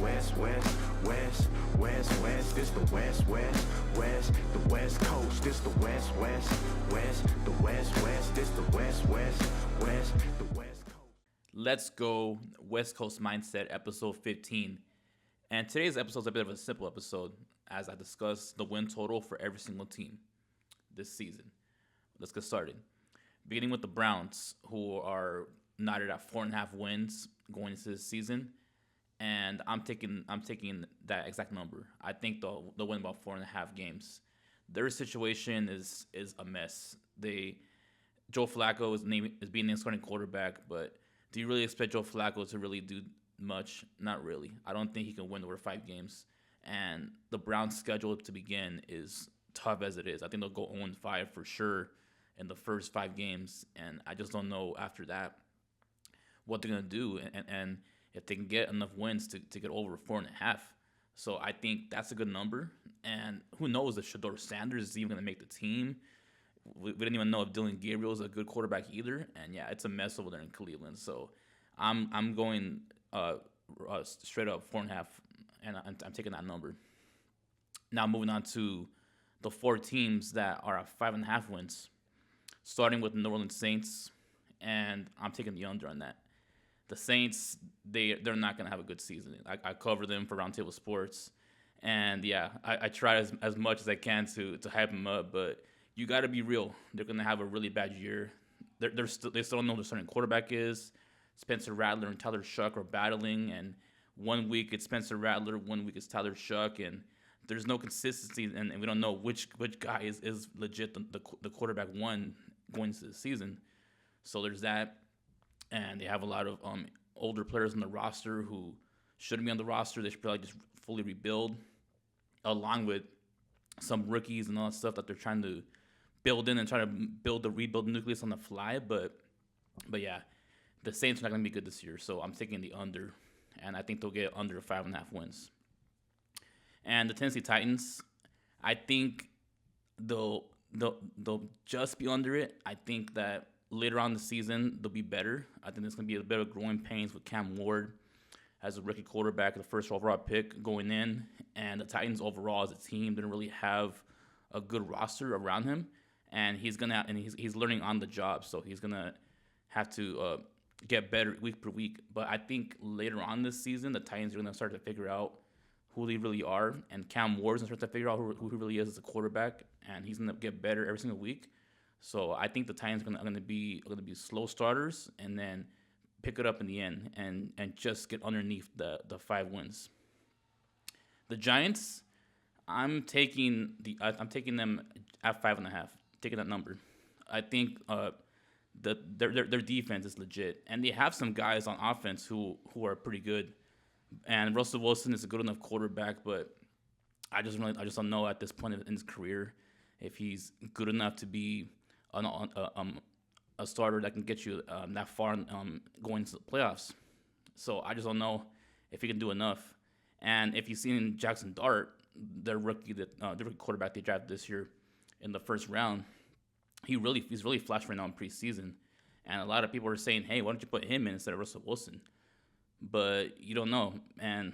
West, West, West, West, West. This the West, West, West, the West Coast. This the West, West, West, the West, West. This the West, West, West, the West Coast. Let's go West Coast Mindset, episode 15. And today's episode is a bit of a simple episode as I discuss the win total for every single team this season. Let's get started. Beginning with the Browns, who are knotted at 4.5 wins going into this season, and I'm taking that exact number. I think they'll win about 4.5 games. Their situation is a mess. Joe Flacco is being named starting quarterback, but do you really expect Joe Flacco to really do much? Not really. I don't think he can win over 5 games. And the Browns' schedule to begin is tough as it is. I think they'll go 0-5 for sure in the first 5 games, and I just don't know after that what they're going to do and if they can get enough wins to get over 4.5. So I think that's a good number. And who knows if Shedeur Sanders is even going to make the team. We didn't even know if Dylan Gabriel is a good quarterback either. And yeah, it's a mess over there in Cleveland. So I'm going straight up 4.5, and I'm taking that number. Now moving on to the 4 teams that are at 5.5 wins, starting with the New Orleans Saints, and I'm taking the under on that. The Saints, they're not going to have a good season. I cover them for Roundtable Sports, and yeah, I try as much as I can to hype them up, but you got to be real. They're going to have a really bad year. They still don't know who their starting quarterback is. Spencer Rattler and Tyler Shuck are battling, and 1 week it's Spencer Rattler, 1 week it's Tyler Shuck, and there's no consistency, and we don't know which guy is legit the quarterback one going into the season. So there's that. And they have a lot of older players on the roster who shouldn't be on the roster. They should probably just fully rebuild, along with some rookies and all that stuff that they're trying to build in and try to build the rebuild nucleus on the fly. But yeah, the Saints are not going to be good this year. So I'm taking the under, and I think they'll get under 5.5 wins. And the Tennessee Titans, I think they'll just be under it. I think that later on in the season, they'll be better. I think there's going to be a bit of growing pains with Cam Ward as a rookie quarterback, the first overall pick going in. And the Titans overall as a team didn't really have a good roster around him. And he's learning on the job, so he's going to have to get better week per week. But I think later on this season, the Titans are going to start to figure out who they really are. And Cam Ward's going to start to figure out who he really is as a quarterback. And he's going to get better every single week. So I think the Titans are going to be slow starters and then pick it up in the end and just get underneath the 5 wins. The Giants, I'm taking them at 5.5, taking that number. I think their defense is legit, and they have some guys on offense who are pretty good. And Russell Wilson is a good enough quarterback, but I just don't know at this point in his career if he's good enough to be a starter that can get you that far going into the playoffs. So I just don't know if he can do enough. And if you've seen Jackson Dart, the rookie quarterback they drafted this year in the first round, he's really flashed right now in preseason. And a lot of people are saying, hey, why don't you put him in instead of Russell Wilson? But you don't know. And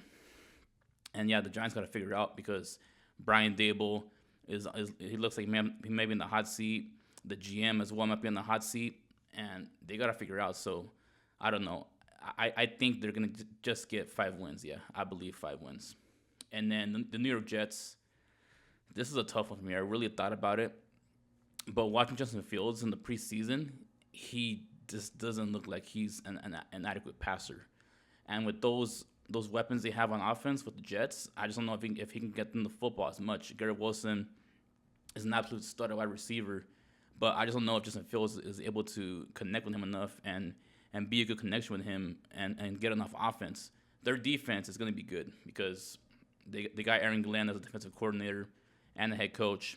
yeah, the Giants got to figure it out because Brian Dable he looks like he may be in the hot seat. The GM as well might be on the hot seat, and they got to figure it out. So, I don't know. I think they're going to just get 5 wins. Yeah, I believe 5 wins. And then the New York Jets, this is a tough one for me. I really thought about it. But watching Justin Fields in the preseason, he just doesn't look like he's an adequate passer. And with those weapons they have on offense with the Jets, I just don't know if he can get them the football as much. Garrett Wilson is an absolute stud wide receiver. But I just don't know if Justin Fields is able to connect with him enough and be a good connection with him and get enough offense. Their defense is going to be good because they got Aaron Glenn as a defensive coordinator and the head coach.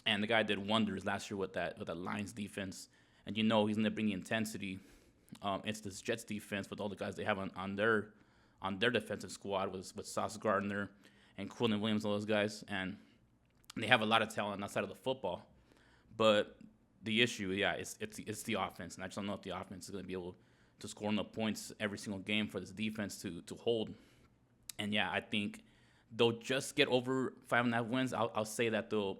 And the guy did wonders last year with that Lions defense. And he's going to bring the intensity into this Jets defense with all the guys they have on their defensive squad with Sauce Gardner and Quillen Williams, all those guys. And they have a lot of talent on that side of the football. But the issue, yeah, it's the offense, and I just don't know if the offense is going to be able to score enough points every single game for this defense to hold. And yeah, I think they'll just get over 5.5 wins. I'll say that they'll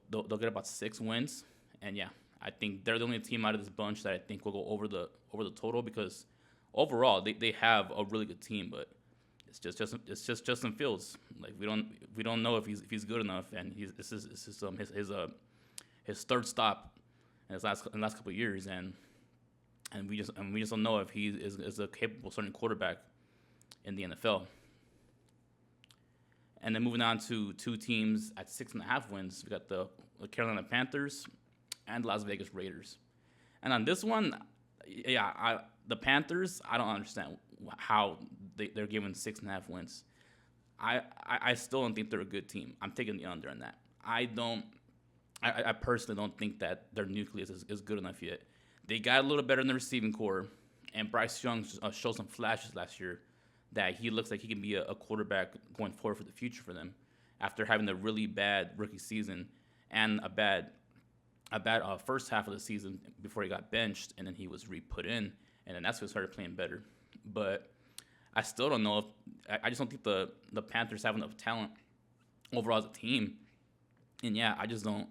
get about 6 wins. And yeah, I think they're the only team out of this bunch that I think will go over the total, because overall they have a really good team, but it's just Justin Fields. Like we don't know if he's good enough, and this is his third stop in the last couple of years, and we just don't know if he is a capable starting quarterback in the NFL. And then moving on to two teams at 6.5 wins, we got the Carolina Panthers and the Las Vegas Raiders. And on this one, yeah, the Panthers, I don't understand how they're given 6.5 wins. I still don't think they're a good team. I'm taking the under on that. I personally don't think that their nucleus is good enough yet. They got a little better in the receiving core, and Bryce Young showed some flashes last year that he looks like he can be a quarterback going forward for the future for them, after having a really bad rookie season and a bad first half of the season before he got benched, and then he was re-put in, and then that's when he started playing better. But I still don't know I just don't think the Panthers have enough talent overall as a team. And yeah, I don't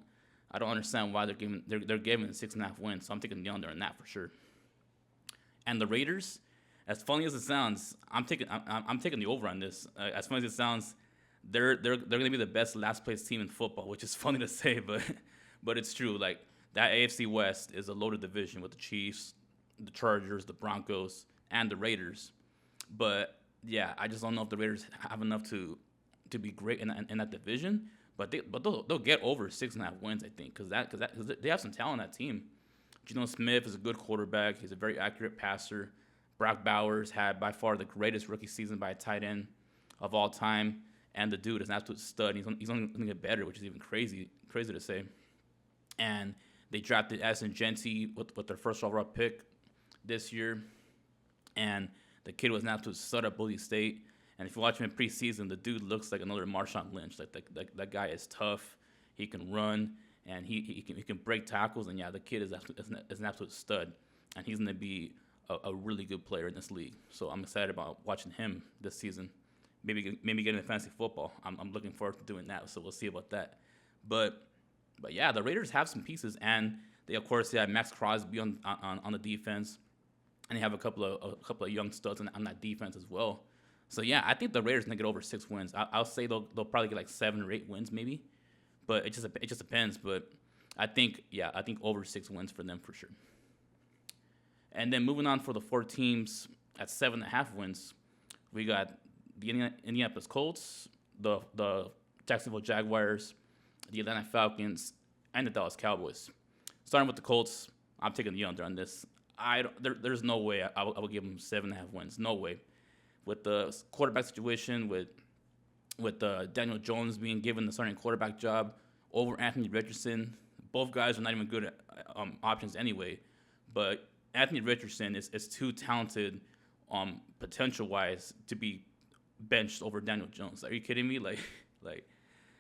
understand why they're giving 6.5 wins. So I'm taking the under on that for sure. And the Raiders, as funny as it sounds, I'm taking the over on this. As funny as it sounds, they're going to be the best last place team in football, which is funny to say, but it's true. Like, that AFC West is a loaded division with the Chiefs, the Chargers, the Broncos, and the Raiders. But yeah, I just don't know if the Raiders have enough to be great in that division. But they'll get over 6.5 wins, I think, because they have some talent on that team. Geno Smith is a good quarterback. He's a very accurate passer. Brock Bowers had by far the greatest rookie season by a tight end of all time, and the dude is an absolute stud. He's only going to get better, which is even crazy to say. And they drafted Addison Gentry with their first overall pick this year, and the kid was an absolute stud at Boise State. And if you watch him in preseason, the dude looks like another Marshawn Lynch. Like that guy is tough. He can run, and he can break tackles. And yeah, the kid is an absolute stud, and he's going to be a really good player in this league. So I'm excited about watching him this season. Maybe getting into fantasy football. I'm looking forward to doing that. So we'll see about that. But yeah, the Raiders have some pieces, and they of course have Max Crosby on the defense, and they have a couple of young studs on that defense as well. So yeah, I think the Raiders can get over 6 wins. I'll say they'll probably get like 7 or 8 wins maybe, but it just depends. But I think over 6 wins for them for sure. And then moving on for the 4 teams at 7.5 wins, we got the Indianapolis Colts, the Jacksonville Jaguars, the Atlanta Falcons, and the Dallas Cowboys. Starting with the Colts, I'm taking the under on this. There's no way I will give them 7.5 wins. No way. With the quarterback situation, with Daniel Jones being given the starting quarterback job over Anthony Richardson, both guys are not even good options anyway. But Anthony Richardson is too talented, potential-wise, to be benched over Daniel Jones. Are you kidding me? Like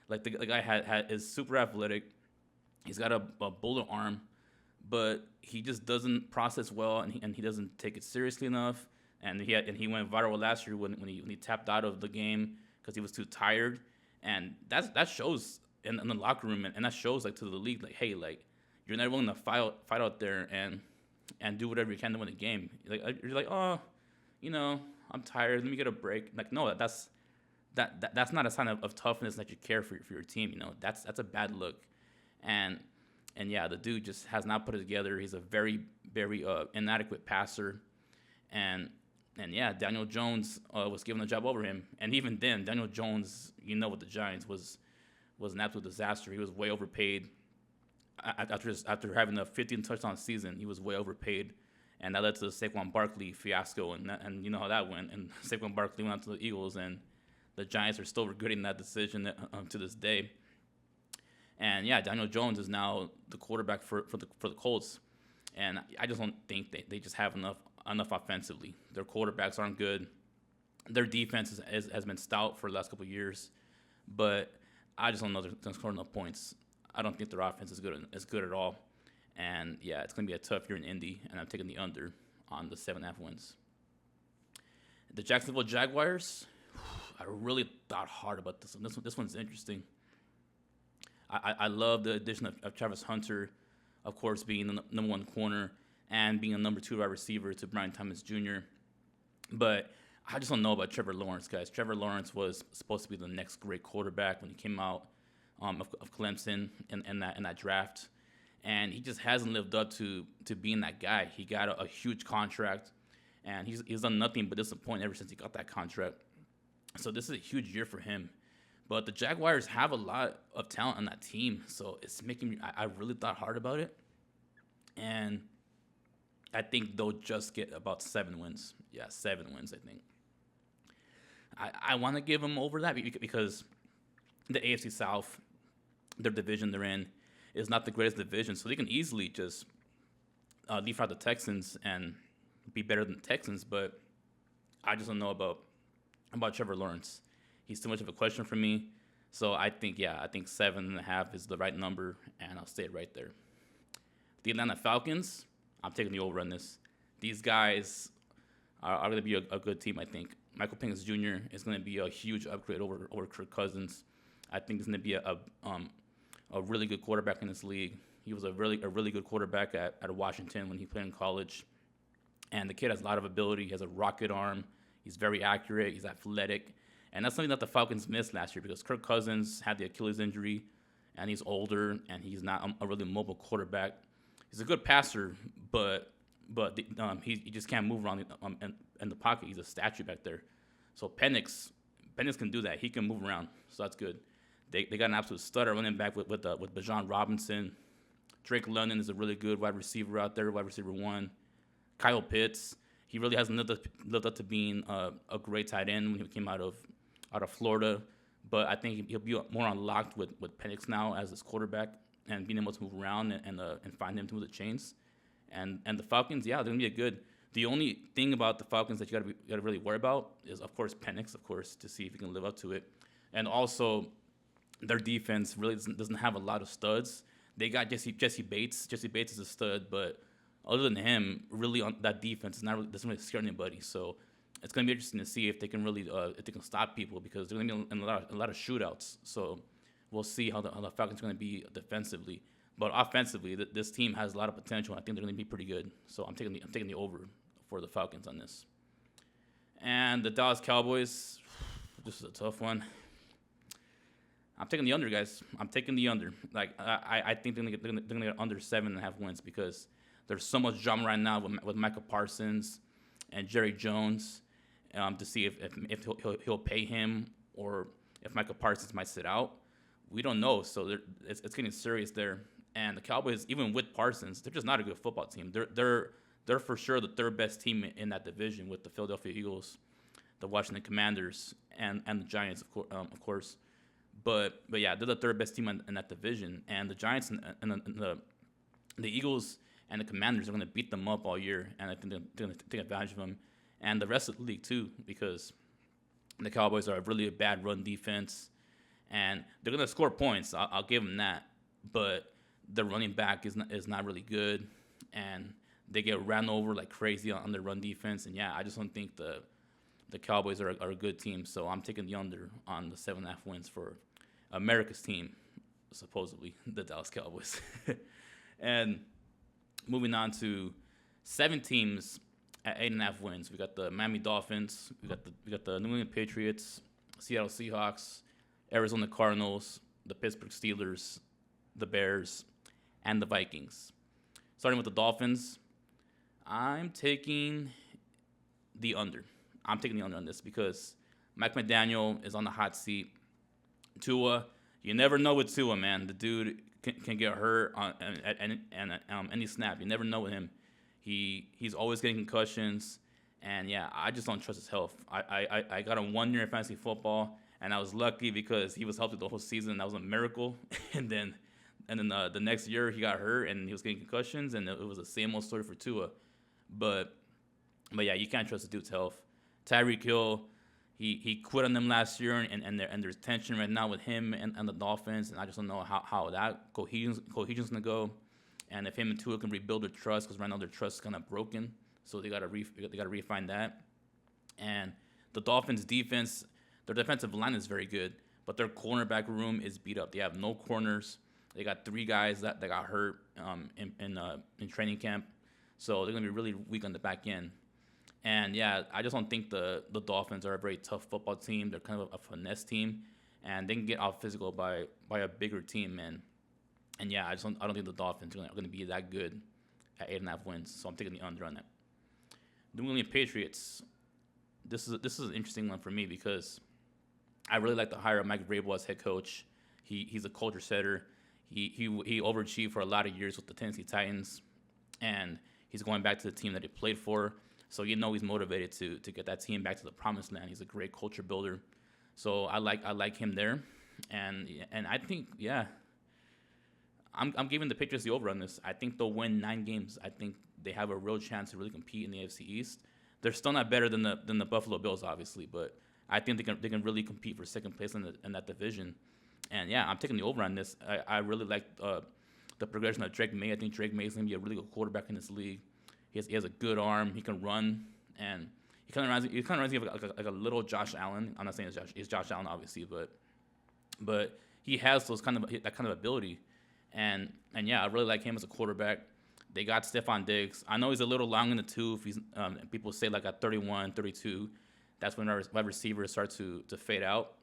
the guy is super athletic. He's got a bullet arm, but he just doesn't process well, and he doesn't take it seriously enough. And he went viral last year when he tapped out of the game because he was too tired, and that shows in the locker room, and that shows like to the league, like, hey, like, you're not willing to fight out there and do whatever you can to win the game. Like, you're like, oh, I'm tired. Let me get a break. Like, no, that's not a sign of toughness that you care for your team. That's a bad look, and yeah, the dude just has not put it together. He's a very very inadequate passer, and yeah, Daniel Jones was given the job over him, and even then, Daniel Jones, with the Giants was an absolute disaster. He was way overpaid. After having a 15 touchdown season, he was way overpaid, and that led to the Saquon Barkley fiasco, and you know how that went. And Saquon Barkley went out to the Eagles, and the Giants are still regretting that decision to this day. And yeah, Daniel Jones is now the quarterback for the Colts, and I just don't think they just have enough offensively. Their quarterbacks aren't good. Their defense has been stout for the last couple of years, but I just don't know they're going to score enough points. I don't think their offense is good at all. And yeah, it's going to be a tough year in Indy, and I'm taking the under on the 7.5 wins. The Jacksonville Jaguars, I really thought hard about this one. This one's interesting. I love the addition of Travis Hunter, of course, being the number one corner and being a number 2 wide receiver to Brian Thomas Jr. But I just don't know about Trevor Lawrence, guys. Trevor Lawrence was supposed to be the next great quarterback when he came out of Clemson in that draft, and he just hasn't lived up to being that guy. He got a huge contract, and he's done nothing but disappoint ever since he got that contract. So this is a huge year for him. But the Jaguars have a lot of talent on that team, so it's making me. I really thought hard about it, and I think they'll just get about 7 wins. Yeah, 7 wins, I think. I want to give them over that because the AFC South, their division they're in, is not the greatest division, so they can easily just leapfrog the Texans and be better than the Texans. But I just don't know about Trevor Lawrence. He's too much of a question for me. So I think 7.5 is the right number, and I'll stay right there. The Atlanta Falcons, I'm taking the over on this. These guys are going to be a good team, I think. Michael Penix Jr. is going to be a huge upgrade over Kirk Cousins. I think he's going to be a really good quarterback in this league. He was a really good quarterback at Washington when he played in college. And the kid has a lot of ability. He has a rocket arm. He's very accurate. He's athletic. And that's something that the Falcons missed last year because Kirk Cousins had the Achilles injury, and he's older, and he's not a really mobile quarterback. He's a good passer, but he just can't move around in the pocket. He's a statue back there. So Penix can do that. He can move around, so that's good. They got an absolute stutter running back with Bijan Robinson. Drake London is a really good wide receiver out there, wide receiver 1. Kyle Pitts, he really hasn't lived up to being a great tight end when he came out of Florida, but I think he'll be more unlocked with Penix now as his quarterback and being able to move around and find him through the chains. And the Falcons, yeah, they're gonna be good. The only thing about the Falcons that you gotta really worry about is, of course, Penix, of course, to see if he can live up to it, and also their defense really doesn't have a lot of studs. They got Jesse Bates. Jesse Bates is a stud, but other than him, really on that defense doesn't really scare anybody. So it's gonna be interesting to see if they can really if they can stop people because they're gonna be in a lot of shootouts. So we'll see how the Falcons are gonna be defensively, but offensively, this team has a lot of potential. I think they're gonna be pretty good. So I'm taking the over for the Falcons on this. And the Dallas Cowboys, this is a tough one. I'm taking the under, guys. I'm taking the under. Like I think they're gonna get under 7.5 wins because there's so much drama right now with Michael Parsons and Jerry Jones to see if he'll pay him or if Michael Parsons might sit out. We don't know, so it's getting serious there. And the Cowboys, even with Parsons, they're just not a good football team. They're for sure the third best team in that division with the Philadelphia Eagles, the Washington Commanders, and the Giants, of course. But yeah, they're the third best team in that division, and the Giants and the Eagles and the Commanders are going to beat them up all year, and I think they're going to take advantage of them, and the rest of the league too, because the Cowboys are a really bad run defense, and they're going to score points. I'll give them that, but the running back is not really good, and they get ran over like crazy on their run defense, and yeah, I just don't think the Cowboys are a good team, so I'm taking the under on the 7.5 wins for America's team, supposedly the Dallas Cowboys. And moving on to 7 teams at 8.5 wins, we got the Miami Dolphins, we got the New England Patriots, Seattle Seahawks, Arizona Cardinals, the Pittsburgh Steelers, the Bears, and the Vikings. Starting with the Dolphins, I'm taking the under. I'm taking the under on this because Mike McDaniel is on the hot seat. Tua, you never know with Tua, man. The dude can get hurt at any snap. You never know with him. He's always getting concussions, and yeah, I just don't trust his health. I got him 1 year in fantasy football, and I was lucky because he was healthy the whole season. That was a miracle. and then the next year he got hurt and he was getting concussions, and it was the same old story for Tua. But yeah, you can't trust the dude's health. Tyreek Hill, he quit on them last year, and there's tension right now with him and the Dolphins, and I just don't know how that cohesion's gonna go, and if him and Tua can rebuild their trust, because right now their trust is kind of broken, so they gotta refine that. And the Dolphins defense, Their defensive line is very good, but their cornerback room is beat up. They have no corners. They got 3 guys that got hurt in training camp, so they're gonna be really weak on the back end. And yeah, I just don't think the Dolphins are a very tough football team. They're kind of a finesse team, and they can get out physical by a bigger team, man. And yeah, I don't think the Dolphins are going to be that good at 8.5 wins. So I'm taking the under on that. New England Patriots. This is an interesting one for me because I really like to hire Mike Vrabel as head coach. He's a culture setter. He overachieved for a lot of years with the Tennessee Titans, and he's going back to the team that he played for. So he's motivated to get that team back to the promised land. He's a great culture builder. So I like him there, and I think I'm giving the Patriots the over on this. I think they'll win 9 games. I think they have a real chance to really compete in the AFC East. They're still not better than the Buffalo Bills, obviously, but I think they can really compete for second place in that division. And yeah, I'm taking the over on this. I really like the progression of Drake May. I think Drake May is going to be a really good quarterback in this league. He has a good arm. He can run, and he kind of reminds me of like a little Josh Allen. I'm not saying it's Josh Allen, obviously, but he has that kind of ability, and yeah, I really like him as a quarterback. They got Stephon Diggs. I know he's a little long in the tooth. He's people say like at 31, 32, that's when our wide receivers start to fade out.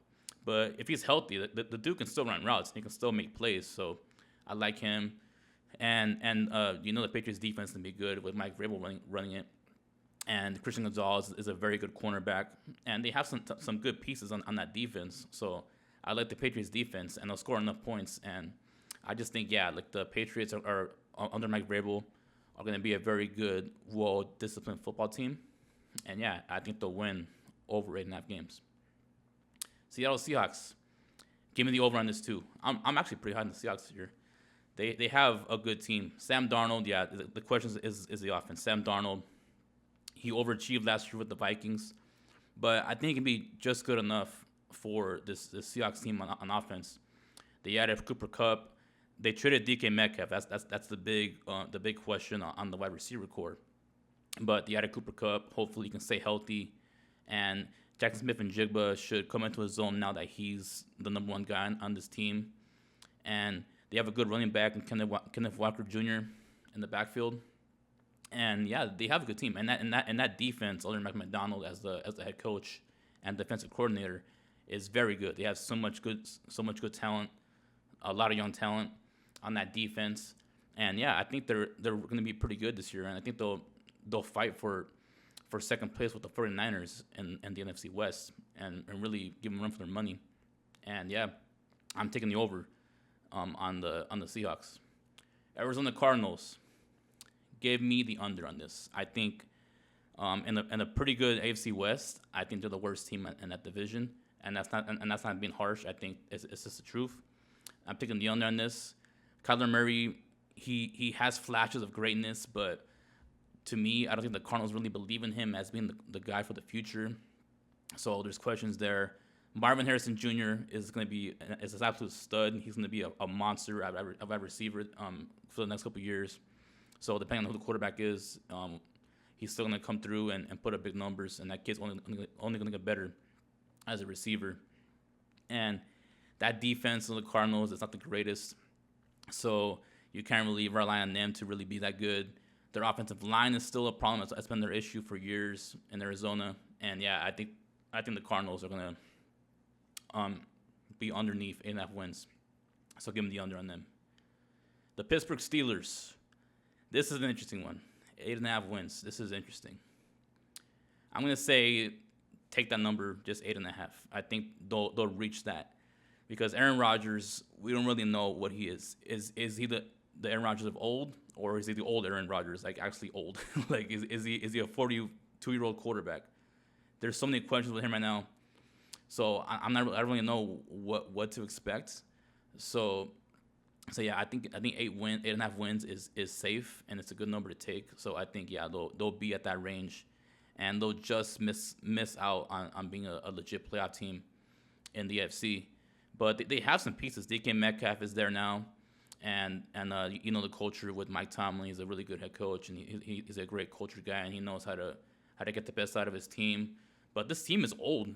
But if he's healthy, the dude can still run routes. He can still make plays. So I like him. And the Patriots defense can be good with Mike Vrabel running it. And Christian Gonzalez is a very good cornerback. And they have some good pieces on that defense. So I like the Patriots defense, and they'll score enough points. And I just think, like the Patriots are under Mike Vrabel are going to be a very good, well-disciplined football team. And yeah, I think they'll win over 8.5 games. Seattle Seahawks. Give me the over on this too. I'm actually pretty high on the Seahawks here. They have a good team. Sam Darnold, the question is the offense. Sam Darnold, he overachieved last year with the Vikings, but I think it can be just good enough for this Seahawks team on offense. They added Cooper Kupp. They traded DK Metcalf. That's the big question on the wide receiver core. But they added Cooper Kupp. Hopefully, he can stay healthy, and Jackson Smith and Jigba should come into his zone now that he's the number 1 guy on this team. And they have a good running back in Kenneth Walker Jr. in the backfield. And yeah, they have a good team. And that defense, under Mike McDonald as the head coach and defensive coordinator, is very good. They have so much good talent, a lot of young talent on that defense. And yeah, I think they're going to be pretty good this year. And I think they'll fight for second place with the 49ers and the NFC West and really give them a run for their money. And yeah, I'm taking the over on the Seahawks. Arizona Cardinals. Give me the under on this. I think in a pretty good AFC West, I think they're the worst team in that division, and that's not being harsh. I think it's just the truth. I'm taking the under on this. Kyler Murray, he has flashes of greatness, but to me, I don't think the Cardinals really believe in him as being the guy for the future. So there's questions there. Marvin Harrison Jr. is an absolute stud. He's going to be a monster at wide receiver for the next couple of years. So depending on who the quarterback is, he's still going to come through and put up big numbers, and that kid's only going to get better as a receiver. And that defense of the Cardinals is not the greatest, so you can't really rely on them to really be that good. Their offensive line is still a problem. It's been their issue for years in Arizona. And yeah, I think the Cardinals are going to be underneath 8.5 wins. So give them the under on them. The Pittsburgh Steelers. This is an interesting one. 8.5 wins. This is interesting. I'm going to say take that number, just 8.5. I think they'll reach that. Because Aaron Rodgers, we don't really know what he is. Is he the Aaron Rodgers of old, or is he the old Aaron Rodgers, like actually old? Like is he a 42-year-old quarterback? There's so many questions with him right now. So I don't really know what to expect. So yeah, I think 8.5 wins is safe, and it's a good number to take. So I think they'll be at that range, and they'll just miss out on being a legit playoff team in the AFC. But they have some pieces. DK Metcalf is there now, and the culture with Mike Tomlin. He's a really good head coach, and he's a great culture guy, and he knows how to get the best out of his team. But this team is old,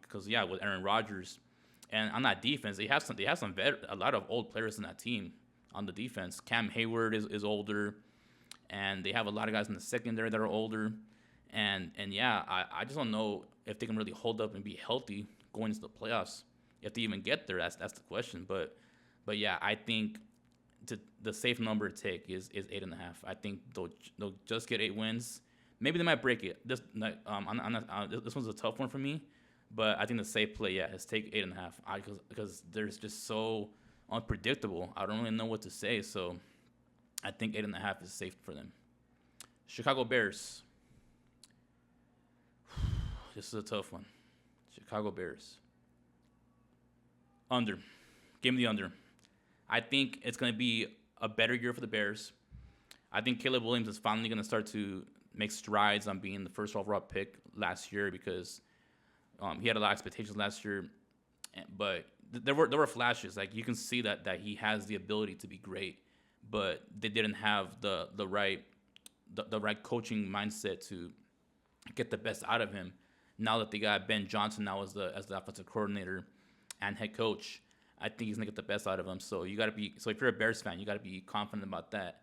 because with Aaron Rodgers, and on that defense, a lot of old players in that team on the defense. Cam Hayward is older, and they have a lot of guys in the secondary that are older, and yeah, I just don't know if they can really hold up and be healthy going into the playoffs. If they even get there, that's the question. But yeah, I think the safe number to take is 8.5. I think they'll just get 8 wins. Maybe they might break it. This one's a tough one for me, but I think the safe play, is take 8.5. Because they're just so unpredictable. I don't really know what to say, so I think 8.5 is safe for them. Chicago Bears. This is a tough one. Chicago Bears. Under. Give me the under. I think it's going to be a better year for the Bears. I think Caleb Williams is finally going to start to make strides on being the first overall pick last year, because he had a lot of expectations last year. But there were flashes. Like, you can see that he has the ability to be great, but they didn't have the right coaching mindset to get the best out of him. Now that they got Ben Johnson now as the offensive coordinator and head coach, I think he's gonna get the best out of him. So if you're a Bears fan, you gotta be confident about that.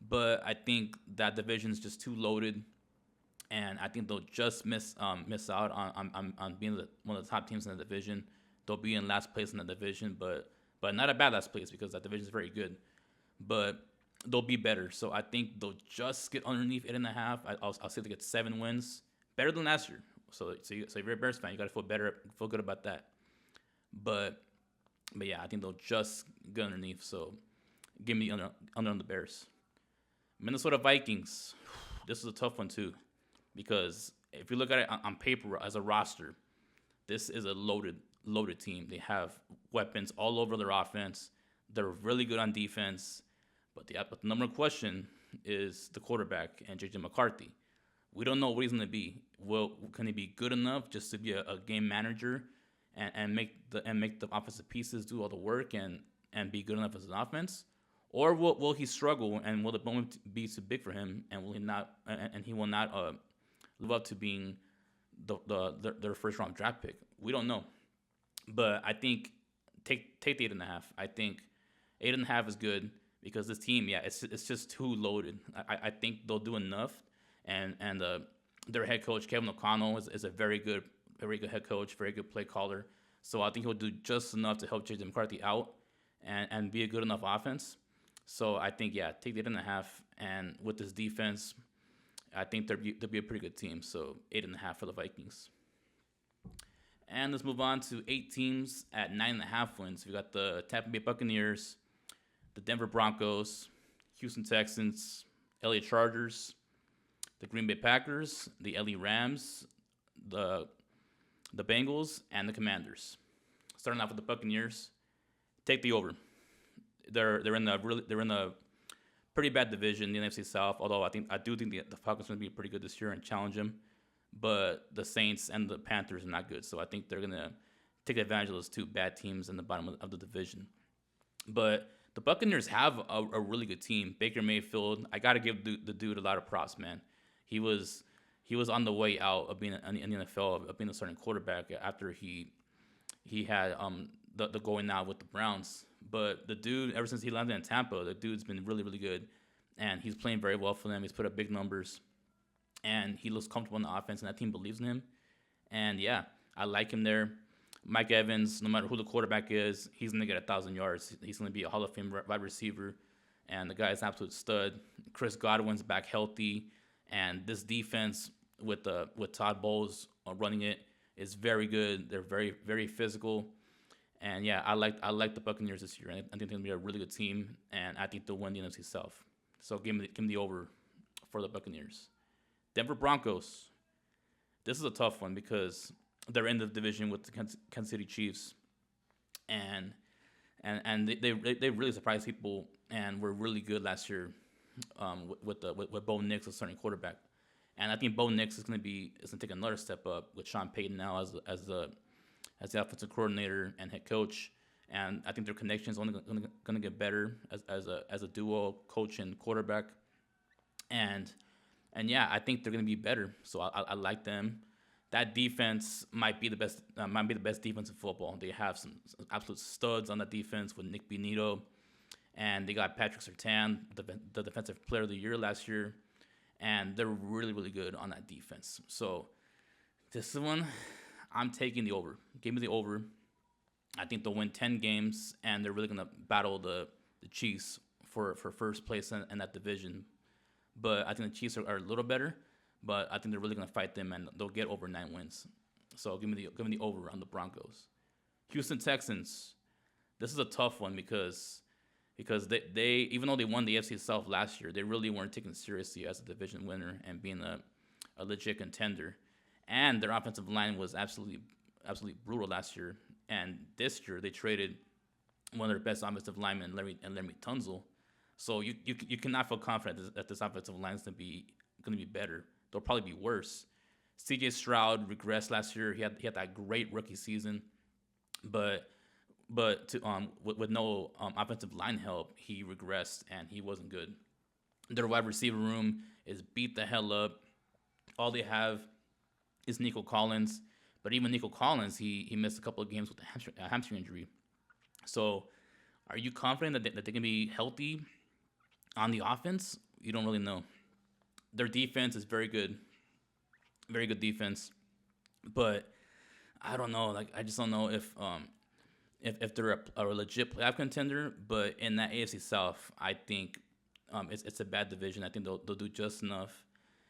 But I think that division is just too loaded, and I think they'll just miss out on being one of the top teams in the division. They'll be in last place in the division, but not a bad last place, because that division is very good. But they'll be better. So I think they'll just get underneath 8.5. I'll say they get 7 wins, better than last year. So if you're a Bears fan, you gotta feel good about that. But yeah, I think they'll just get underneath. So give me under on the Bears. Minnesota Vikings. This is a tough one too, because if you look at it on paper as a roster, this is a loaded team. They have weapons all over their offense. They're really good on defense. But the number one question is the quarterback and J.J. McCarthy. We don't know what he's going to be. Can he be good enough just to be a game manager and make the offensive pieces do all the work and be good enough as an offense? Or will he struggle, and will the moment be too big for him, and he will not live up to being their first round draft pick? We don't know. But I think take the 8.5. I think 8.5 is good, because this team, it's just too loaded. I think they'll do enough, and their head coach Kevin O'Connell is a very good head coach, very good play caller. So I think he'll do just enough to help J.J. McCarthy out and be a good enough offense. So I think take the 8.5, and with this defense, I think they'll be a pretty good team. So 8.5 for the Vikings. And let's move on to 8 teams at 9.5 wins. We got the Tampa Bay Buccaneers, the Denver Broncos, Houston Texans, LA Chargers, the Green Bay Packers, the LA Rams, the Bengals, and the Commanders. Starting off with the Buccaneers, take the over. They're in a pretty bad division, the NFC South. Although I do think the Falcons are going to be pretty good this year and challenge them. But the Saints and the Panthers are not good, so I think they're going to take advantage of those 2 bad teams in the bottom of the division. But the Buccaneers have a really good team. Baker Mayfield, I got to give the dude a lot of props, man. He was on the way out of being in the NFL, of being a starting quarterback after he had the going out with the Browns. But the dude, ever since he landed in Tampa, the dude's been really, really good, and he's playing very well for them. He's put up big numbers, and he looks comfortable in the offense, and that team believes in him. And yeah, I like him there. Mike Evans, no matter who the quarterback is, he's going to get 1,000 yards. He's going to be a Hall of Fame wide receiver, and the guy's an absolute stud. Chris Godwin's back healthy, and this defense with Todd Bowles running it is very good. They're very, very physical. And yeah, I like the Buccaneers this year. I think they're going to be a really good team, and I think they'll win the NFC South. So give me the over for the Buccaneers. Denver Broncos. This is a tough one because they're in the division with the Kansas City Chiefs, and they really surprised people and were really good last year with Bo Nix as starting quarterback. And I think Bo Nix is going to take another step up with Sean Payton now as the offensive coordinator and head coach. And I think their connection is only going to get better as a duo, coach and quarterback. And yeah, I think they're going to be better. So I like them. that defense might be the best defense in football. They have some absolute studs on that defense with Nick Benito, and they got Patrick Surtain, the defensive player of the year last year, and they're really really good on that defense. So this one, I'm taking the over. Give me the over. I think they'll win 10 games, and they're really gonna battle the Chiefs for first place in that division. But I think the Chiefs are a little better, but I think they're really gonna fight them, and they'll get over 9 wins. So give me the over on the Broncos. Houston Texans. This is a tough one because they even though they won the AFC South last year, they really weren't taken seriously as a division winner and being a legit contender. And their offensive line was absolutely brutal last year. And this year they traded one of their best offensive linemen, Larry Tunzel. So you cannot feel confident that this offensive line is going to be better. They'll probably be worse. C.J. Stroud regressed last year. He had that great rookie season, but with no offensive line help, he regressed and he wasn't good. Their wide receiver room is beat the hell up. All they have is Nico Collins, but even Nico Collins, he missed a couple of games with a hamstring injury. So, are you confident that they can be healthy on the offense? You don't really know. Their defense is very good defense, but I don't know. Like I just don't know if they're a legit playoff contender. But in that AFC South, I think it's a bad division. I think they'll do just enough,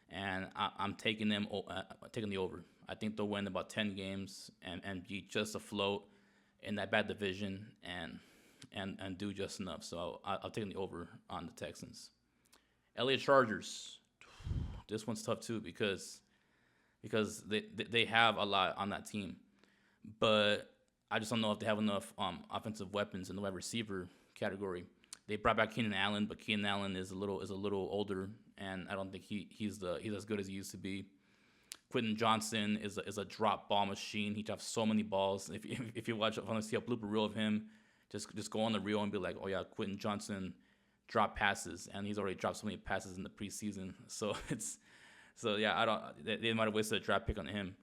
and I'm taking the over. I think they'll win about 10 games and be just afloat in that bad division and do just enough. So I'll take the over on the Texans. LA Chargers. This one's tough too because they have a lot on that team, but I just don't know if they have enough offensive weapons in the wide receiver category. They brought back Keenan Allen, but Keenan Allen is a little older, and I don't think he's as good as he used to be. Quentin Johnson is a drop ball machine. He drops so many balls. If you want to see a blooper reel of him, just go on the reel and be like, oh yeah, Quentin Johnson drop passes, and he's already dropped so many passes in the preseason. So they might have wasted a draft pick on him.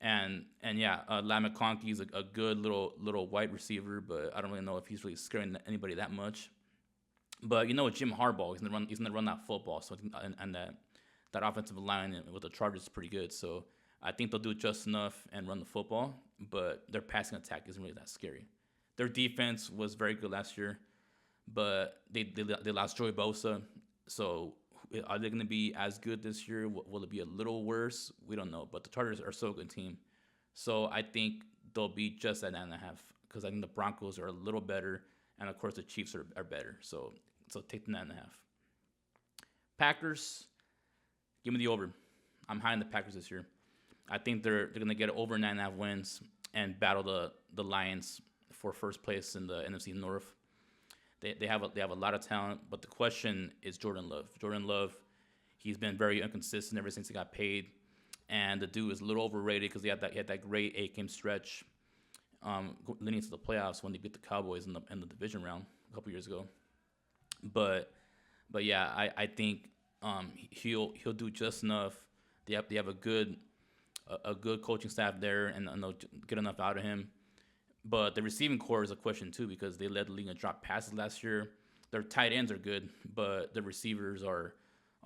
And yeah, Lam McConkey is a good little wide receiver, but I don't really know if he's really scaring anybody that much. But with Jim Harbaugh, he's gonna run that football. So and that offensive line with the Chargers is pretty good. So I think they'll do just enough and run the football, but their passing attack isn't really that scary. Their defense was very good last year, but they lost Joey Bosa. So are they going to be as good this year? Will it be a little worse? We don't know. But the Chargers are so good team. So I think they'll be just at 9.5 because I think the Broncos are a little better, and of course the Chiefs are better. So take the 9.5. Packers, give me the over. I'm high on the Packers this year. I think they're going to get over 9.5 wins and battle the Lions for first place in the NFC North. They have a lot of talent, but the question is Jordan Love. Jordan Love, he's been very inconsistent ever since he got paid, and the dude is a little overrated because he had that great 8-game stretch leading into the playoffs when they beat the Cowboys in the division round a couple years ago. But yeah, I think he'll do just enough. They have a good coaching staff there, and they'll get enough out of him. But the receiving core is a question too because they led the league in drop passes last year. Their tight ends are good, but the receivers are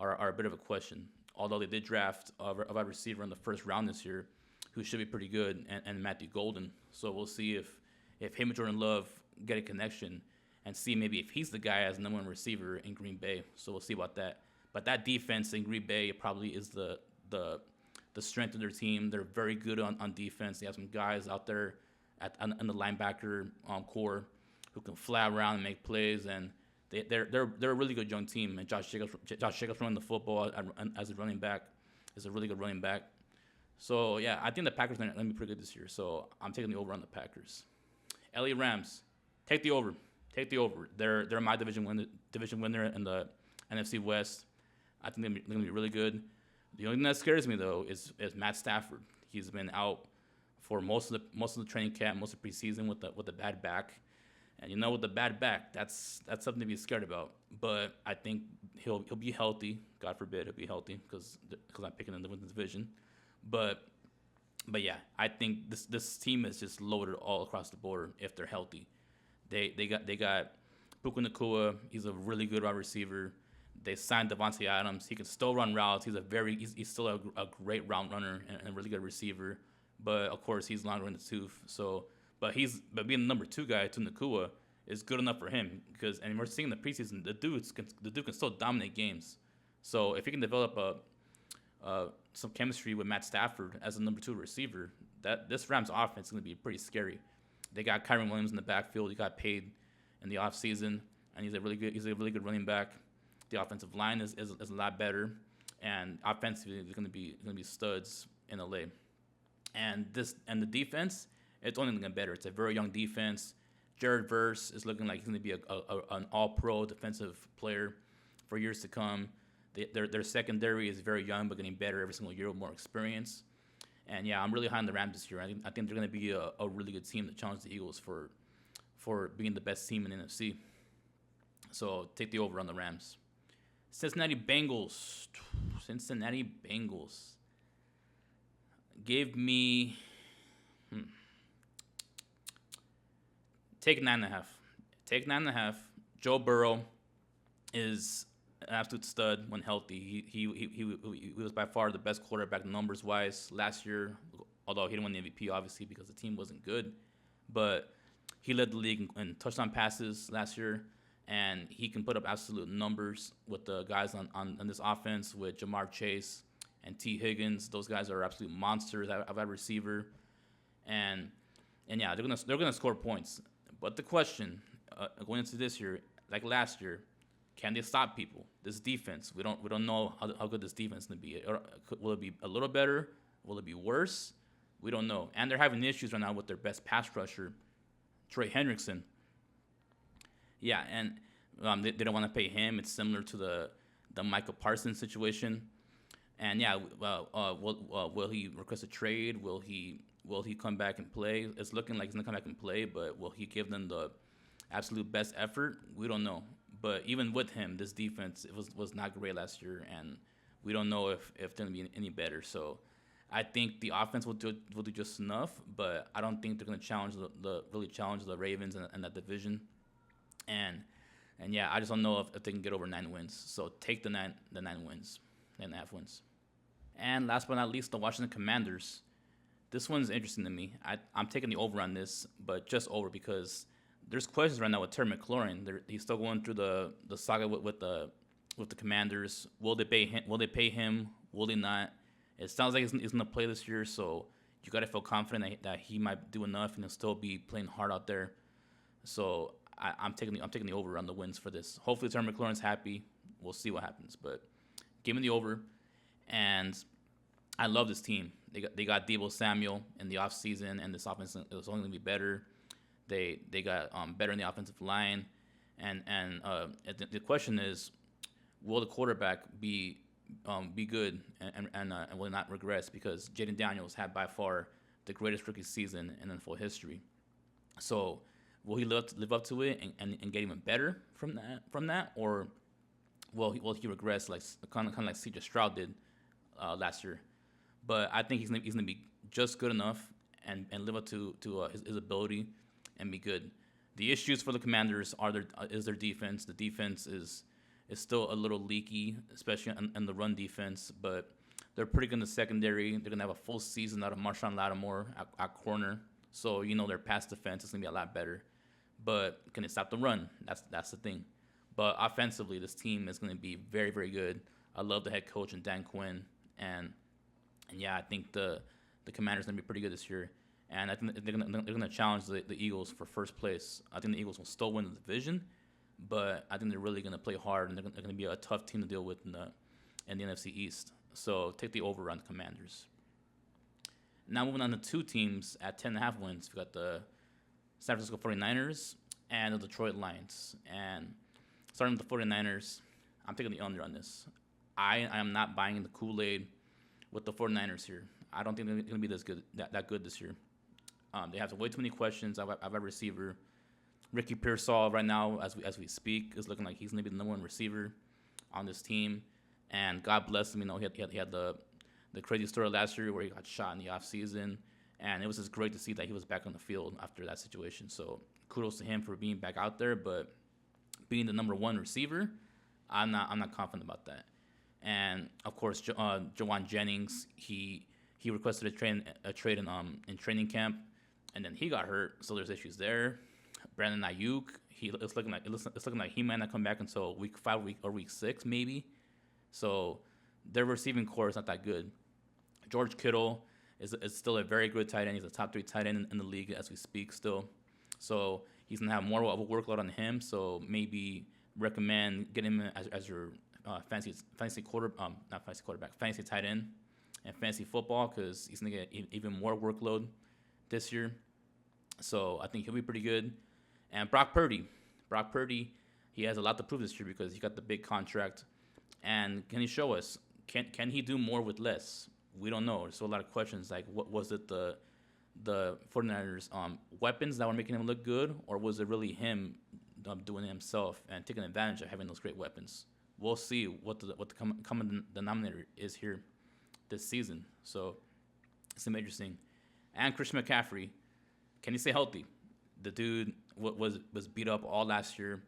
a bit of a question. Although they did draft a wide receiver in the first round this year, who should be pretty good, and Matthew Golden. So we'll see if him and Jordan Love get a connection, and see maybe if he's the guy as number 1 receiver in Green Bay. So we'll see about that. But that defense in Green Bay probably is the strength of their team. They're very good on defense. They have some guys out there in the linebacker core who can fly around and make plays, and they're a really good young team. And Josh Jacobs running the football as a running back is a really good running back. So yeah, I think the Packers are going to be pretty good this year. So I'm taking the over on the Packers. LA Rams, take the over. Take the over. They're my division winner in the NFC West. I think they're going to be really good. The only thing that scares me though is Matt Stafford. He's been out for most of the training camp, most of the preseason with the bad back, and with the bad back, that's something to be scared about. But I think he'll be healthy. God forbid he'll be healthy because I'm picking him to win the division. But But yeah, I think this team is just loaded all across the board if they're healthy. They got Puka Nacua. He's a really good wide receiver. They signed Devontae Adams. He can still run routes. He's still a great route runner and a really good receiver. But of course, he's longer in the tooth. So, but being the number 2 guy to Nacua is good enough for him and we're seeing in the preseason the dude can still dominate games. So if he can develop some chemistry with Matt Stafford as a number 2 receiver, that this Rams offense is going to be pretty scary. They got Kyron Williams in the backfield. He got paid in the offseason, and he's a really good running back. The offensive line is a lot better, and offensively they're going to be studs in LA. And the defense, it's only going to get better. It's a very young defense. Jared Verse is looking like he's going to be an all-pro defensive player for years to come. Their secondary is very young, but getting better every single year with more experience. And yeah, I'm really high on the Rams this year. I think they're going to be a really good team to challenge the Eagles for being the best team in the NFC. So take the over on the Rams. Cincinnati Bengals. Give me take 9.5. Take 9.5. Joe Burrow is an absolute stud when healthy. He was by far the best quarterback numbers wise last year, although he didn't win the MVP obviously because the team wasn't good. But he led the league in touchdown passes last year, and he can put up absolute numbers with the guys on this offense with Jamar Chase and T. Higgins. Those guys are absolute monsters at wide receiver, and yeah, they're gonna score points. But the question going into this year, like last year, can they stop people? This defense, we don't know how good this defense is gonna be. Will it be a little better? Will it be worse? We don't know. And they're having issues right now with their best pass rusher, Trey Hendrickson. Yeah, and they don't want to pay him. It's similar to the Micah Parsons situation. And yeah, will he request a trade? Will he come back and play? It's looking like he's gonna come back and play, but will he give them the absolute best effort? We don't know. But even with him, this defense was not great last year, and we don't know if they're gonna be any better. So I think the offense will do just enough, but I don't think they're gonna really challenge the Ravens and that division. And yeah, I just don't know if they can get over 9 wins. So take the 9 wins, 9.5 wins. And last but not least, the Washington Commanders. This one's interesting to me. I'm taking the over on this, but just over because there's questions right now with Terry McLaurin. He's still going through the saga with the Commanders. Will they pay him? Will they pay him? Will they not? It sounds like he's going to play this year, so you got to feel confident that he might do enough and he'll still be playing hard out there. So I'm taking the over on the wins for this. Hopefully Terry McLaurin's happy. We'll see what happens, but give me the over. And I love this team. They got Deebo Samuel in the offseason, and this offense is only going to be better. They got better in the offensive line, and the question is, will the quarterback be good and will not regress? Because Jaden Daniels had by far the greatest rookie season in NFL history. So will he live up to it and get even better from that, or will he regress like kind of like C.J. Stroud did last year? But I think he's gonna be just good enough and live up to his ability and be good. The issues for the Commanders is their defense. The defense is still a little leaky, especially in the run defense, but they're pretty good in the secondary. They're going to have a full season out of Marshawn Lattimore at corner. So, their pass defense is going to be a lot better. But can they stop the run? That's the thing. But offensively, this team is going to be very, very good. I love the head coach and Dan Quinn. And yeah, I think the Commanders are going to be pretty good this year. And I think they're going to challenge the Eagles for first place. I think the Eagles will still win the division, but I think they're really going to play hard, and they're going to be a tough team to deal with in the NFC East. So take the over on the Commanders. Now moving on to two teams at 10.5 wins. We've got the San Francisco 49ers and the Detroit Lions. And starting with the 49ers, I'm taking the under on this. I am not buying the Kool-Aid with the 49ers here. I don't think they're going to be that good this year. They have way too many questions. I've a receiver. Ricky Pearsall right now, as we speak, is looking like he's going to be the number one receiver on this team. And God bless him. He had the the crazy story last year where he got shot in the offseason. And it was just great to see that he was back on the field after that situation. So kudos to him for being back out there. But being the number one receiver, I'm not confident about that. And of course, Jawan Jennings, he requested a trade in training camp, and then he got hurt. So there's issues there. Brandon Ayuk, it's looking like he might not come back until week 5 or week 6 maybe. So their receiving core is not that good. George Kittle is still a very good tight end. He's a top 3 tight end in the league as we speak still. So he's gonna have more of a workload on him. So maybe recommend getting him as your fantasy tight end and fantasy football, because he's gonna get even more workload this year. So I think he'll be pretty good. And Brock Purdy, he has a lot to prove this year because he got the big contract. And can he show us? Can he do more with less? We don't know. So a lot of questions like, what was it the 49ers weapons that were making him look good, or was it really him doing it himself and taking advantage of having those great weapons? We'll see what the common denominator is here this season. So it's gonna be interesting. And Christian McCaffrey, can he stay healthy? The dude was beat up all last year,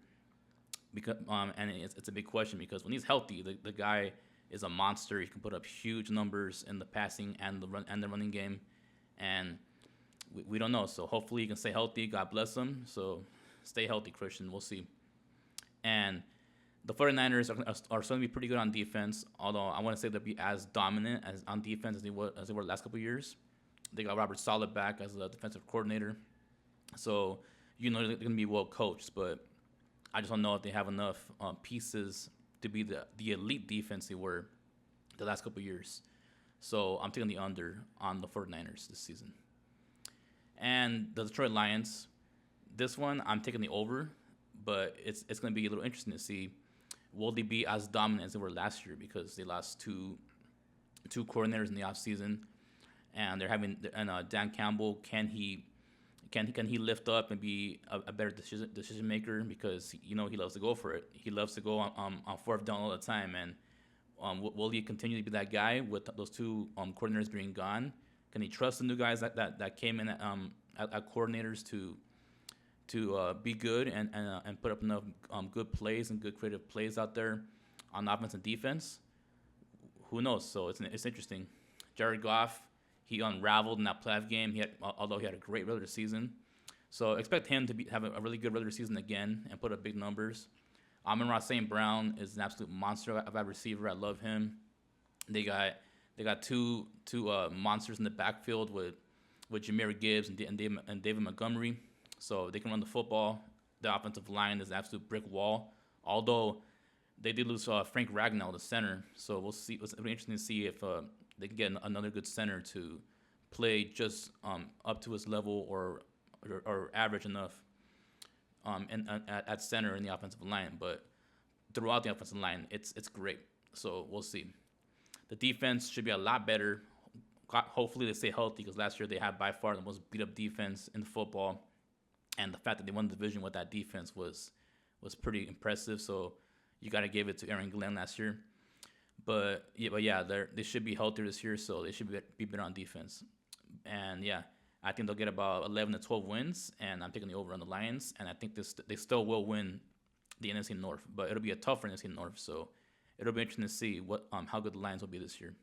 because and it's a big question because when he's healthy, the guy is a monster. He can put up huge numbers in the passing and the running game, and we don't know. So hopefully he can stay healthy. God bless him. So stay healthy, Christian. We'll see. And the 49ers are starting to be pretty good on defense, although I want to say they'll be as dominant as on defense as they were the last couple of years. They got Robert Saleh back as the defensive coordinator. So, they're going to be well coached, but I just don't know if they have enough pieces to be the elite defense they were the last couple of years. So I'm taking the under on the 49ers this season. And the Detroit Lions, this one I'm taking the over, but it's going to be a little interesting to see, will they be as dominant as they were last year, because they lost two coordinators in the offseason, and Dan Campbell, can he lift up and be a better decision maker, because he loves to go for it. He loves to go on fourth down all the time, and will he continue to be that guy with those two coordinators being gone? Can he trust the new guys that came in at coordinators to be good and put up enough good plays and good creative plays out there on offense and defense? Who knows? So it's interesting. Jared Goff, he unraveled in that playoff game. Although he had a great regular season, so expect him to have a really good regular season again and put up big numbers. Amon-Ra St. Brown is an absolute monster of a receiver. I love him. They got two monsters in the backfield with Jahmyr Gibbs and David Montgomery, so they can run the football. The offensive line is an absolute brick wall. Although they did lose Frank Ragnow, the center, so we'll see. It'll be interesting to see if they can get another good center to play just up to his level or average enough at center in the offensive line. But throughout the offensive line, it's great. So we'll see. The defense should be a lot better. Hopefully they stay healthy, because last year they had by far the most beat up defense in football, and the fact that they won the division with that defense was pretty impressive. So you got to give it to Aaron Glenn last year. But yeah, they should be healthier this year, so they should be better on defense. And yeah, I think they'll get about 11 to 12 wins, and I'm taking the over on the Lions. And I think they still will win the NFC North, but it'll be a tougher NFC North. So it'll be interesting to see how good the Lions will be this year.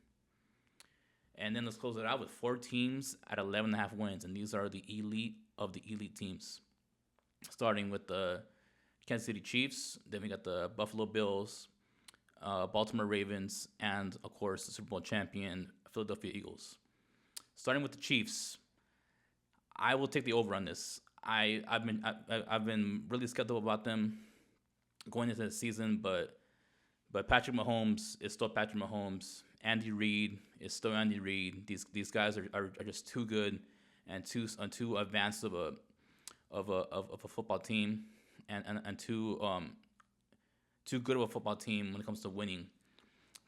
And then let's close it out with 4 teams at 11.5 wins, and these are the elite of the elite teams. Starting with the Kansas City Chiefs, then we got the Buffalo Bills, Baltimore Ravens, and of course the Super Bowl champion Philadelphia Eagles. Starting with the Chiefs, I will take the over on this. I've been really skeptical about them going into the season, but Patrick Mahomes is still Patrick Mahomes. Andy Reid is still Andy Reid. These guys are just too good and too advanced of a football team, and too good of a football team when it comes to winning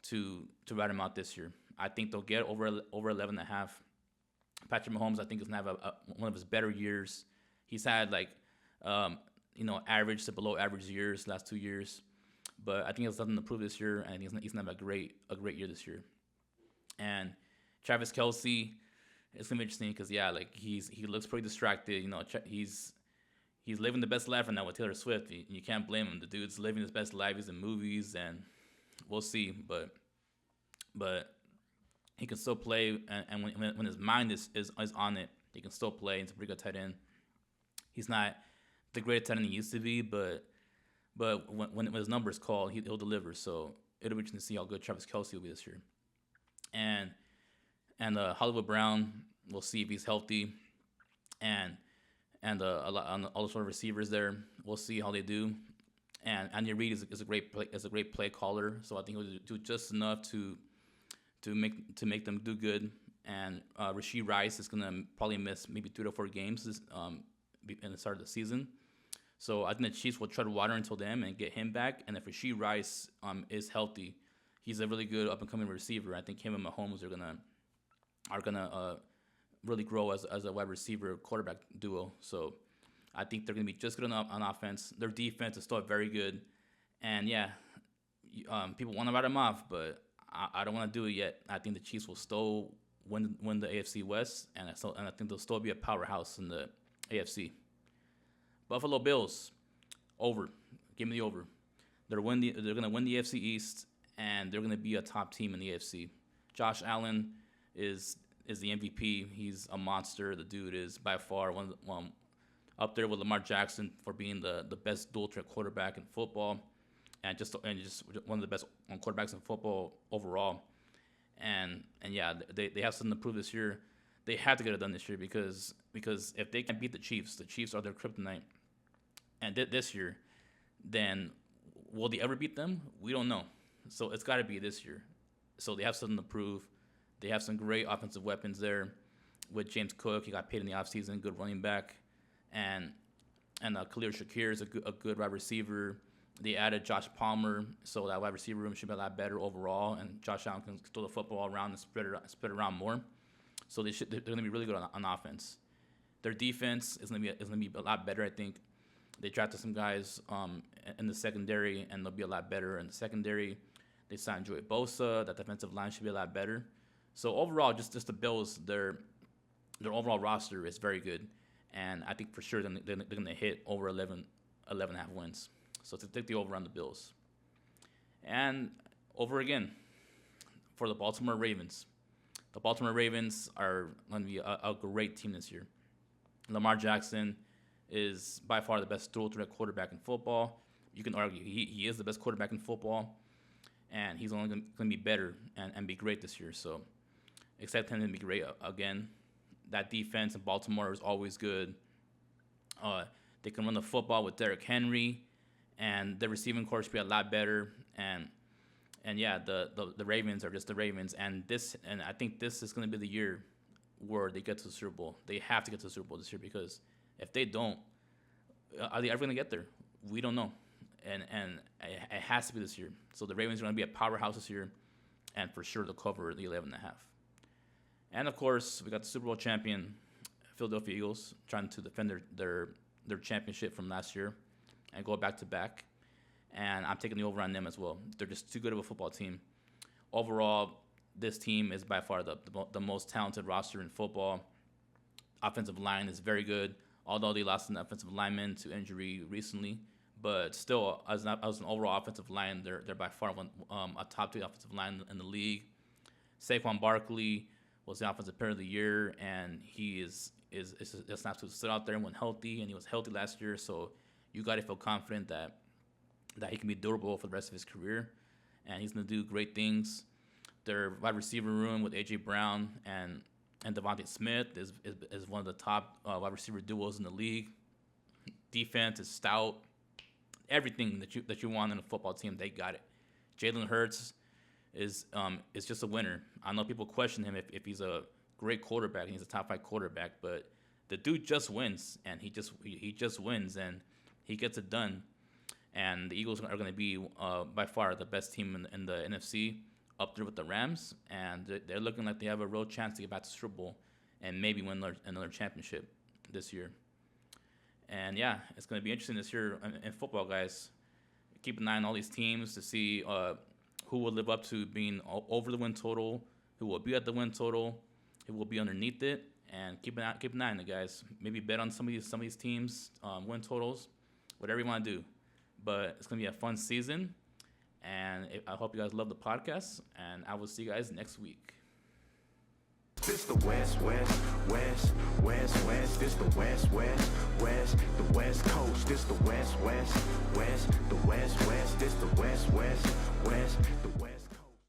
to ride them out this year. I think they'll get over 11.5. Patrick Mahomes, I think, is gonna have one of his better years. He's had average to below average years last 2 years, but I think he has something to prove this year, and he's gonna have a great year this year. And Travis Kelsey, it's gonna be interesting because like he looks pretty distracted. He's living the best life right now with Taylor Swift. You can't blame him. The dude's living his best life. He's in movies, and we'll see. But he can still play, and when his mind is on it, he can still play. He's a pretty good tight end. He's not the greatest tight end he used to be, but when his number is called, he'll deliver. So it'll be interesting to see how good Travis Kelsey will be this year. And Hollywood Brown, we'll see if he's healthy, and all the sort of receivers there, we'll see how they do. And Andy Reid is a great play caller, so I think he'll do just enough to make them do good. And Rashee Rice is gonna probably miss maybe 3 to 4 games in the start of the season. So I think the Chiefs will tread water until then and get him back. And if Rashee Rice is healthy, he's a really good up and coming receiver. I think him and Mahomes are gonna really grow as a wide receiver quarterback duo. So I think they're gonna be just good enough on offense. Their defense is still very good, and people want to write them off, but I don't want to do it yet. I think the Chiefs will still win the AFC West, and I think they'll still be a powerhouse in the AFC. Buffalo Bills, over. Give me the over. They're going to win the AFC East, and they're going to be a top team in the AFC. Josh Allen is the MVP. He's a monster. The dude is by far one up there with Lamar Jackson for being the best dual threat quarterback in football, and just one of the best quarterbacks in football overall. And they have something to prove this year. They have to get it done this year because if they can beat the Chiefs are their kryptonite. And this year, then will they ever beat them? We don't know. So it's got to be this year. So they have something to prove. They have some great offensive weapons there with James Cook. He got paid in the offseason, good running back. And Khalil Shakir is a good wide receiver. They added Josh Palmer, so that wide receiver room should be a lot better overall. And Josh Allen can throw the football around and spread it around more. So they're going to be really good on offense. Their defense is going to be a lot better, I think. They drafted some guys in the secondary, and they'll be a lot better in the secondary. They signed Joey Bosa. That defensive line should be a lot better. So overall, just the Bills, their overall roster is very good, and I think for sure they're going to hit over 11 and a half wins. So to take the over on the Bills. And over again for the Baltimore Ravens. The Baltimore Ravens are going to be a great team this year. Lamar Jackson is by far the best dual threat quarterback in football. You can argue he is the best quarterback in football, and he's only going to be better and be great this year. So expect him to be great again. That defense in Baltimore is always good. They can run the football with Derrick Henry, and the receiving corps should be a lot better. And the Ravens are just the Ravens, and I think this is going to be the year where they get to the Super Bowl. They have to get to the Super Bowl this year because if they don't, are they ever going to get there? We don't know, and it has to be this year. So the Ravens are going to be a powerhouse this year, and for sure they'll cover the 11.5. And of course, we got the Super Bowl champion Philadelphia Eagles trying to defend their championship from last year and go back to back. And I'm taking the over on them as well. They're just too good of a football team. Overall, this team is by far the most talented roster in football. Offensive line is very good, although they lost an offensive lineman to injury recently. But still, as an overall offensive line, they're by far a top 3 offensive line in the league. Saquon Barkley was the offensive player of the year, and he is not to sit out there when healthy, and he was healthy last year. So you got to feel confident that he can be durable for the rest of his career, and he's going to do great things. Their wide receiver room with A.J. Brown and Devontae Smith is one of the top wide receiver duos in the league. Defense is stout. Everything that you want in a football team, they got it. Jalen Hurts is just a winner. I know people question him if he's a great quarterback and he's a top 5 quarterback, but the dude just wins, and he just wins, and he gets it done. And the Eagles are going to be by far the best team in the NFC, up there with the Rams, and they're looking like they have a real chance to get back to Super Bowl and maybe win another championship this year. And it's going to be interesting this year in football, guys. Keep an eye on all these teams to see who will live up to being over the win total, who will be at the win total, who will be underneath it, and keep an eye on it, guys. Maybe bet on some of these teams win totals, whatever you want to do. But it's gonna be a fun season, and I hope you guys love the podcast. And I will see you guys next week. This the West, West, West, West, West. This the West, West, West, the West Coast. This the West, West, West, the West, West. This the West, West, West, the West.